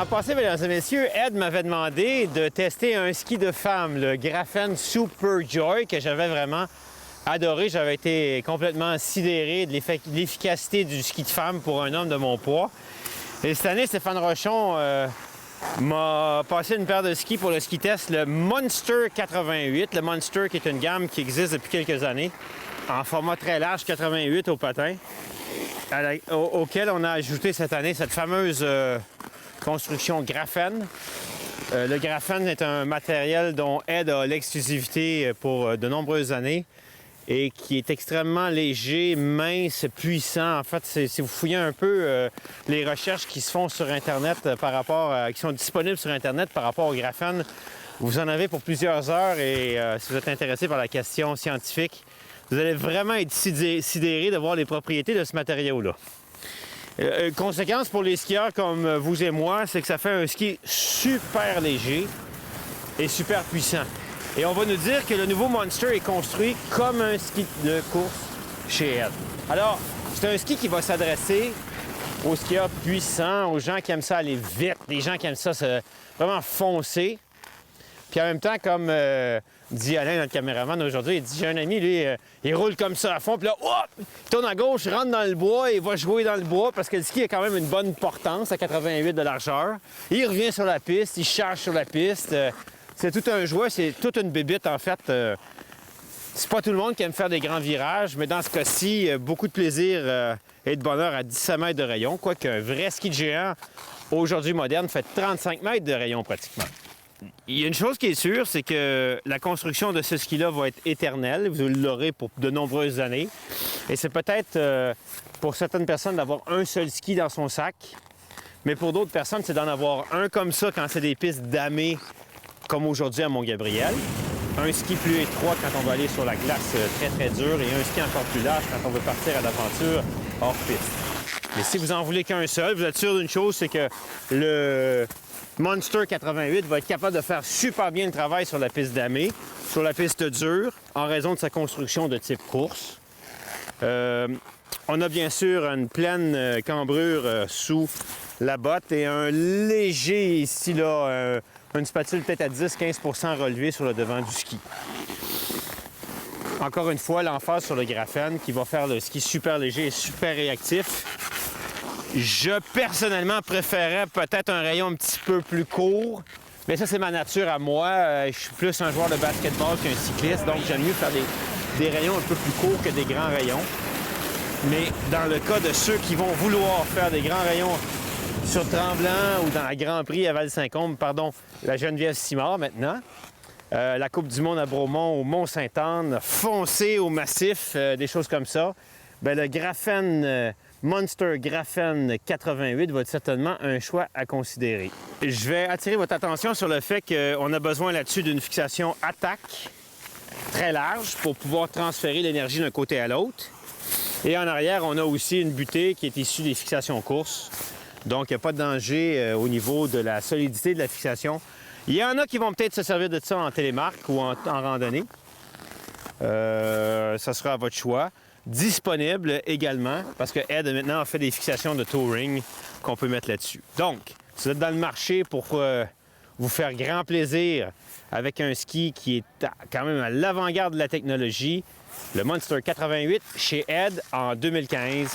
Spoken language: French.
L'an passé, mesdames et messieurs, Ed m'avait demandé de tester un ski de femme, le Grafen Superjoy, que j'avais vraiment adoré. J'avais été complètement sidéré de l'efficacité du ski de femme pour un homme de mon poids. Et cette année, Stéphane Rochon m'a passé une paire de skis pour le ski test, le Monster 88. Le Monster qui est une gamme qui existe depuis quelques années, en format très large, 88 au patin, auquel on a ajouté cette année cette fameuse construction Grafen. Le Grafen est un matériel dont Ed a l'exclusivité pour de nombreuses années et qui est extrêmement léger, mince, puissant. En fait, si vous fouillez un peu les recherches qui se font sur Internet qui sont disponibles sur Internet par rapport au Grafen, vous en avez pour plusieurs heures et si vous êtes intéressé par la question scientifique, vous allez vraiment être sidéré de voir les propriétés de ce matériau-là. Conséquence pour les skieurs comme vous et moi, c'est que ça fait un ski super léger et super puissant. Et on va nous dire que le nouveau Monster est construit comme un ski de course chez Ed. Alors, c'est un ski qui va s'adresser aux skieurs puissants, aux gens qui aiment ça aller vite, des gens qui aiment ça vraiment foncer. Puis en même temps, comme dit Alain, notre caméraman aujourd'hui, il dit, j'ai un ami, lui, il roule comme ça à fond, puis là, hop, il tourne à gauche, il rentre dans le bois, il va jouer dans le bois, parce que le ski a quand même une bonne portance à 88 de largeur. Il revient sur la piste, il charge sur la piste. C'est tout un jouet, c'est toute une bébite, en fait. C'est pas tout le monde qui aime faire des grands virages, mais dans ce cas-ci, beaucoup de plaisir et de bonheur à 17 mètres de rayon, quoique un vrai ski de géant, aujourd'hui moderne, fait 35 mètres de rayon pratiquement. Il y a une chose qui est sûre, c'est que la construction de ce ski-là va être éternelle. Vous l'aurez pour de nombreuses années. Et c'est peut-être pour certaines personnes d'avoir un seul ski dans son sac, mais pour d'autres personnes, c'est d'en avoir un comme ça quand c'est des pistes damées, comme aujourd'hui à Mont-Gabriel. Un ski plus étroit quand on va aller sur la glace très, très dure et un ski encore plus large quand on veut partir à l'aventure hors piste. Mais si vous en voulez qu'un seul, vous êtes sûr d'une chose, c'est que le Monster 88 va être capable de faire super bien le travail sur la piste damée, sur la piste dure, en raison de sa construction de type course. On a bien sûr une pleine cambrure sous la botte et un léger, ici, là, une spatule peut-être à 10-15% relevée sur le devant du ski. Encore une fois, l'emphase sur le Grafen qui va faire le ski super léger et super réactif. Je, personnellement, préférais peut-être un rayon un petit peu plus court, mais ça, c'est ma nature à moi. Je suis plus un joueur de basketball qu'un cycliste, donc j'aime mieux faire des rayons un peu plus courts que des grands rayons. Mais dans le cas de ceux qui vont vouloir faire des grands rayons sur Tremblant ou dans la Grand Prix à Val-Saint-Côme, pardon, la Geneviève-Simard maintenant, la Coupe du monde à Bromont, au Mont-Sainte-Anne, foncer au Massif, des choses comme ça, bien, le Grafen Monster Grafen 88 va être certainement un choix à considérer. Je vais attirer votre attention sur le fait qu'on a besoin là-dessus d'une fixation attaque très large pour pouvoir transférer l'énergie d'un côté à l'autre. Et en arrière, on a aussi une butée qui est issue des fixations courses. Donc, il n'y a pas de danger au niveau de la solidité de la fixation. Il y en a qui vont peut-être se servir de ça en télémarque ou en randonnée. Ça sera à votre choix. Disponible également, parce que Ed maintenant a fait des fixations de touring qu'on peut mettre là-dessus. Donc, si vous êtes dans le marché pour vous faire grand plaisir avec un ski qui est quand même à l'avant-garde de la technologie, le Monster 88 chez Ed en 2015-2016.